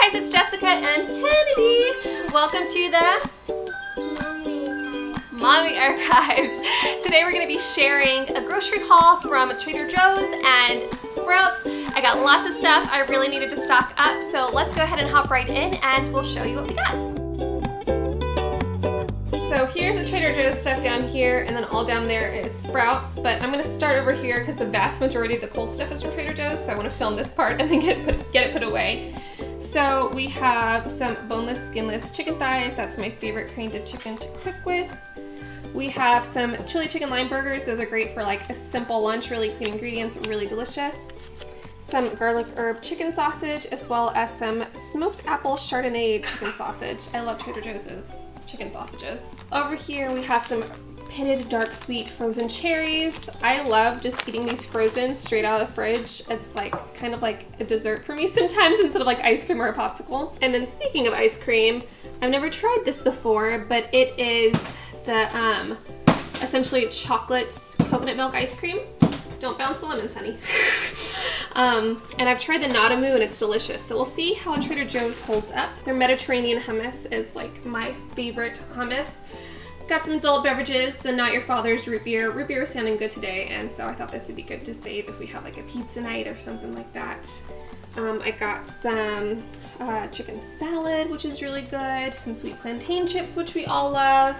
Hi guys, it's Jessica and Kennedy. Welcome to the Mommy Archives. Today we're going to be sharing a grocery haul from Trader Joe's and Sprouts. I got lots of stuff I really needed to stock up, so let's go ahead and hop right in and we'll show you what we got. So here's the Trader Joe's stuff down here, and then all down there is Sprouts, but I'm going to start over here because the vast majority of the cold stuff is from Trader Joe's, so I want to film this part and then get it put away. So we have some boneless, skinless chicken thighs. That's my favorite kind of chicken to cook with. We have some chili chicken lime burgers. Those are great for like a simple lunch, really clean ingredients, really delicious. Some garlic herb chicken sausage, as well as some smoked apple Chardonnay chicken sausage. I love Trader Joe's chicken sausages. Over here we have some pitted dark sweet frozen cherries. I love just eating these frozen straight out of the fridge. It's like kind of like a dessert for me sometimes instead of like ice cream or a popsicle. And then speaking of ice cream, I've never tried this before, but it is the essentially chocolate coconut milk ice cream. Don't bounce the lemons, honey. And I've tried the Nadamu and it's delicious. So we'll see how Trader Joe's holds up. Their Mediterranean hummus is like my favorite hummus. Got some adult beverages, the Not Your Father's root beer. Root beer was sounding good today, and so I thought this would be good to save if we have like a pizza night or something like that. I got some chicken salad, which is really good. Some sweet plantain chips, which we all love.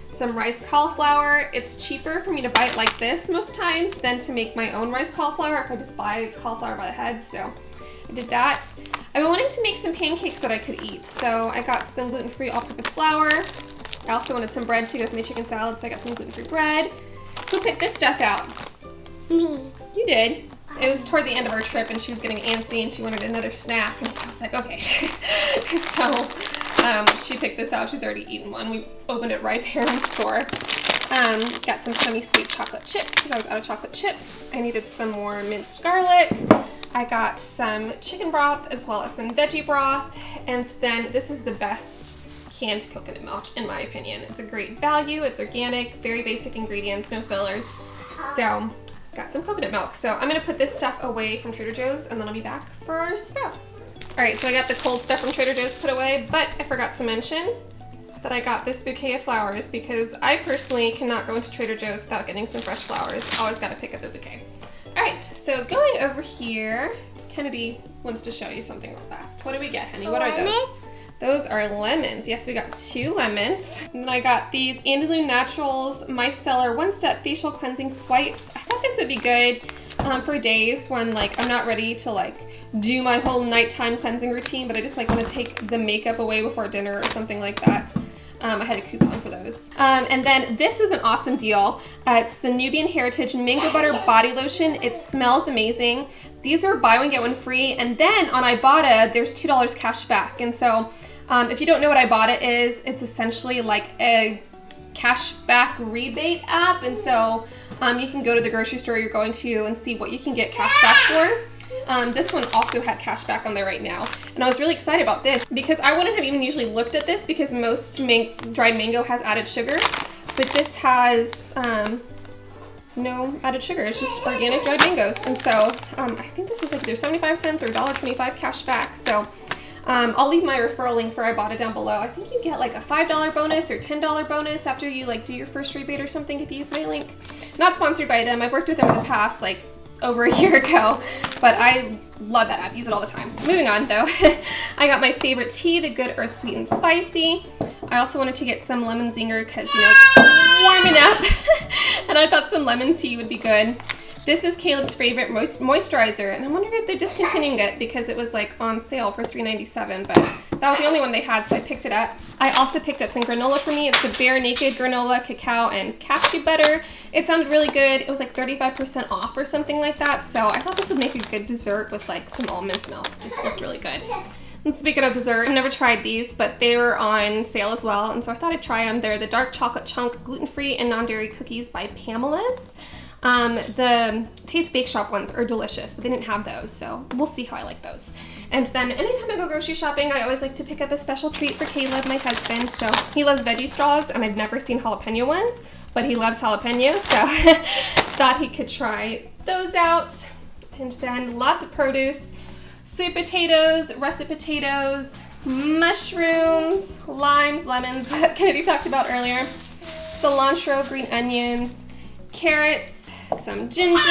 Some rice cauliflower. It's cheaper for me to buy it like this most times than to make my own rice cauliflower if I just buy cauliflower by the head, so I did that. I've been wanting to make some pancakes that I could eat, so I got some gluten-free all-purpose flour. I also wanted some bread to go with my chicken salad, so I got some gluten-free bread. Who picked this stuff out? Me. You did. It was toward the end of our trip and she was getting antsy and she wanted another snack, and so I was like, okay. So she picked this out. She's already eaten one. We opened it right there in the store. Got some semi-sweet chocolate chips because I was out of chocolate chips. I needed some more minced garlic. I got some chicken broth as well as some veggie broth, and then this is the best canned coconut milk in my opinion. It's a great value, it's organic, very basic ingredients, no fillers. So got some coconut milk. So I'm gonna put this stuff away from Trader Joe's and then I'll be back for our Sprouts. All right, so I got the cold stuff from Trader Joe's put away, but I forgot to mention that I got this bouquet of flowers because I personally cannot go into Trader Joe's without getting some fresh flowers. Always gotta pick up a bouquet. All right, so going over here, Kennedy wants to show you something real fast. What did we get, honey? What are those? Those are lemons. Yes, we got 2 lemons. And then I got these Andalou Naturals Micellar One-Step Facial Cleansing Swipes. I thought this would be good for days when like I'm not ready to like do my whole nighttime cleansing routine, but I just like want to take the makeup away before dinner or something like that. I had a coupon for those. And then this was an awesome deal. It's the Nubian Heritage Mango Butter Body Lotion. It smells amazing. These are buy one get one free, and then on Ibotta there's $2 cash back. And so if you don't know what Ibotta is, it's essentially like a cashback rebate app, and so you can go to the grocery store you're going to and see what you can get cash back for. This one also had cash back on there right now, and I was really excited about this because I wouldn't have even usually looked at this because most dried mango has added sugar, but this has no added sugar. It's just organic dried mangoes, and so I think this was like either 75 cents or $1.25 cash back. So I'll leave my referral link for Ibotta down below. I think you get like a $5 bonus or $10 bonus after you like do your first rebate or something if you use my link. Not sponsored by them. I've worked with them in the past, like over a year ago, but I love that app. Use it all the time. Moving on though, I got my favorite tea, the Good Earth Sweet and Spicy. I also wanted to get some lemon zinger because you know it's warming up, and I thought some lemon tea would be good. This is Caleb's favorite moisturizer, and I'm wondering if they're discontinuing it because it was like on sale for $3.97, but that was the only one they had, so I picked it up. I also picked up some granola for me. It's the Bare Naked granola, cacao, and cashew butter. It sounded really good. It was like 35% off or something like that, so I thought this would make a good dessert with like some almond milk. It just looked really good. And speaking of dessert, I've never tried these, but they were on sale as well, and so I thought I'd try them. They're the Dark Chocolate Chunk Gluten-Free and Non-Dairy Cookies by Pamela's. The Tate's Bake Shop ones are delicious, but they didn't have those, so we'll see how I like those. And then anytime I go grocery shopping, I always like to pick up a special treat for Caleb, my husband. So he loves veggie straws, and I've never seen jalapeno ones, but he loves jalapenos, so thought he could try those out. And then lots of produce. sweet potatoes, russet potatoes, mushrooms, limes, lemons, Kennedy talked about earlier, cilantro, green onions, carrots, some ginger,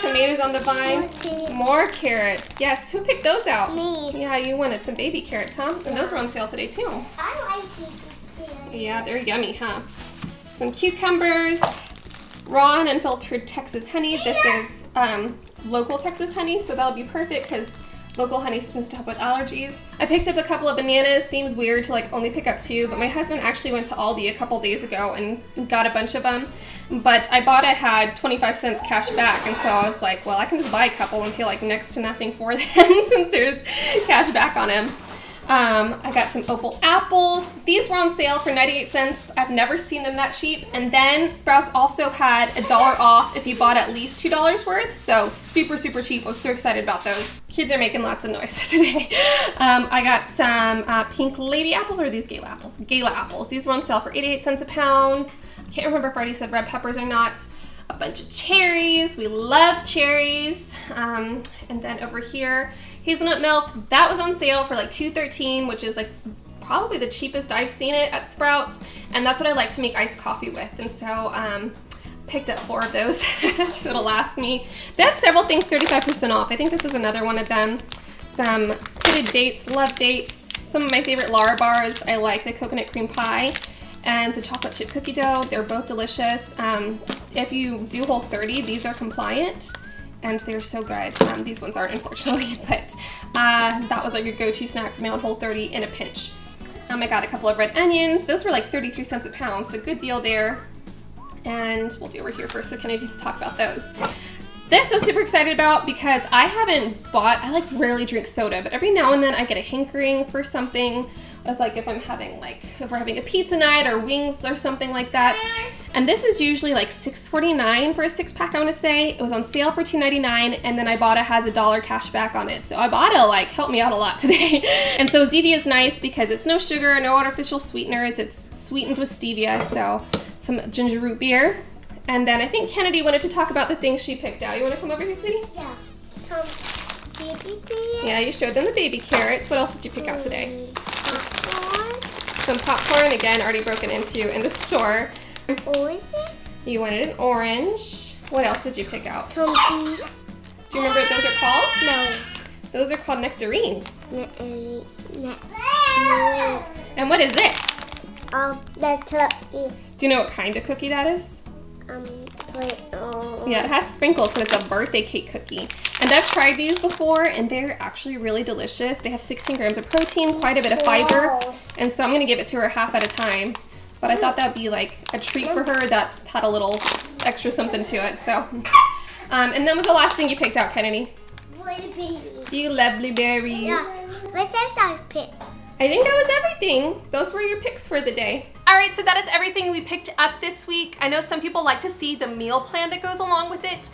tomatoes on the vines, more carrots. Yes, who picked those out? Me. Yeah, you wanted some baby carrots, huh? And those were on sale today too. I like baby carrots. Yeah, they're yummy, huh? Some cucumbers, raw and unfiltered Texas honey. This is local Texas honey, so that'll be perfect because local honey is supposed to help with allergies. I picked up a couple of bananas. Seems weird to like only pick up 2, but my husband actually went to Aldi a couple days ago and got a bunch of them. But I had 25 cents cash back, and so I was like, well, I can just buy a couple and pay like next to nothing for them since there's cash back on them. I got some opal apples. These were on sale for 98 cents. I've never seen them that cheap. And then Sprouts also had $1 off if you bought at least $2 worth. So super, super cheap. I was so excited about those. Kids are making lots of noise today. I got some pink lady apples, or are these Gala apples? Gala apples. These were on sale for 88 cents a pound. I can't remember if I already said red peppers or not. A bunch of cherries. We love cherries. And then over here, hazelnut milk. That was on sale for like $2.13, which is like probably the cheapest I've seen it at Sprouts. And that's what I like to make iced coffee with. And so picked up 4 of those so it'll last me. They had several things 35% off. I think this was another one of them. Some pitted dates, love dates. Some of my favorite Lara bars. I like the coconut cream pie and the chocolate chip cookie dough. They're both delicious. If you do Whole30, these are compliant and they're so good. These ones aren't, unfortunately, but that was like a go-to snack for me on Whole30 in a pinch. I got a couple of red onions. Those were like 33 cents a pound, so good deal there. And we'll do over here first so Kennedy can talk about those. This I'm super excited about because I haven't bought, I like rarely drink soda, but every now and then I get a hankering for something. Like if I'm having if we're having a pizza night or wings or something like that. And this is usually like $6.49 for a 6-pack, I want to say. It was on sale for $2.99, and then Ibotta has $1 cash back on it. So Ibotta like helped me out a lot today. And so Zevia is nice because it's no sugar, no artificial sweeteners. It's sweetened with stevia, so some ginger root beer. And then I think Kennedy wanted to talk about the things she picked out. You want to come over here, sweetie? Yeah. Baby carrots. Yeah, you showed them the baby carrots. What else did you pick out today? Popcorn. Some popcorn, again, already broken into in the store. Orange. You wanted an orange. What else did you pick out? Cookies. Do you remember what those are called? No. Those are called nectarines. Next. And what is this? That's Do you know what kind of cookie that is? Yeah, it has sprinkles, but it's a birthday cake cookie. And I've tried these before, and they're actually really delicious. They have 16 grams of protein, quite a bit of fiber, and so I'm gonna give it to her half at a time. But I thought that'd be like a treat for her that had a little extra something to it. So, and then was the last thing you picked out, Kennedy? Blueberries. Do you love blueberries? Yeah. What's our pick? I think that was everything. Those were your picks for the day. All right, so that is everything we picked up this week. I know some people like to see the meal plan that goes along with it,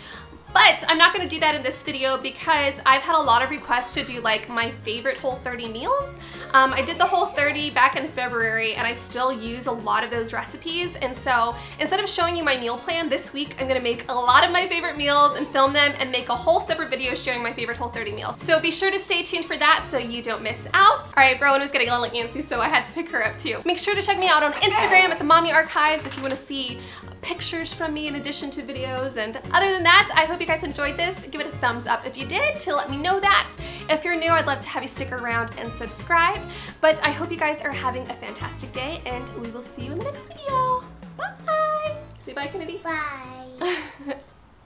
but I'm not gonna do that in this video because I've had a lot of requests to do like my favorite Whole30 meals. I did the Whole30 back in February and I still use a lot of those recipes, and so instead of showing you my meal plan this week, I'm gonna make a lot of my favorite meals and film them and make a whole separate video sharing my favorite Whole30 meals. So be sure to stay tuned for that so you don't miss out. All right, Rowan was getting a little antsy, so I had to pick her up too. Make sure to check me out on Instagram at the Mommy Archives if you wanna see pictures from me in addition to videos. And other than that, I hope you guys enjoyed this. Give it a thumbs up if you did to let me know that. If you're new, I'd love to have you stick around and subscribe. But I hope you guys are having a fantastic day, and we will see you in the next video. Bye! Say bye, Kennedy. Bye.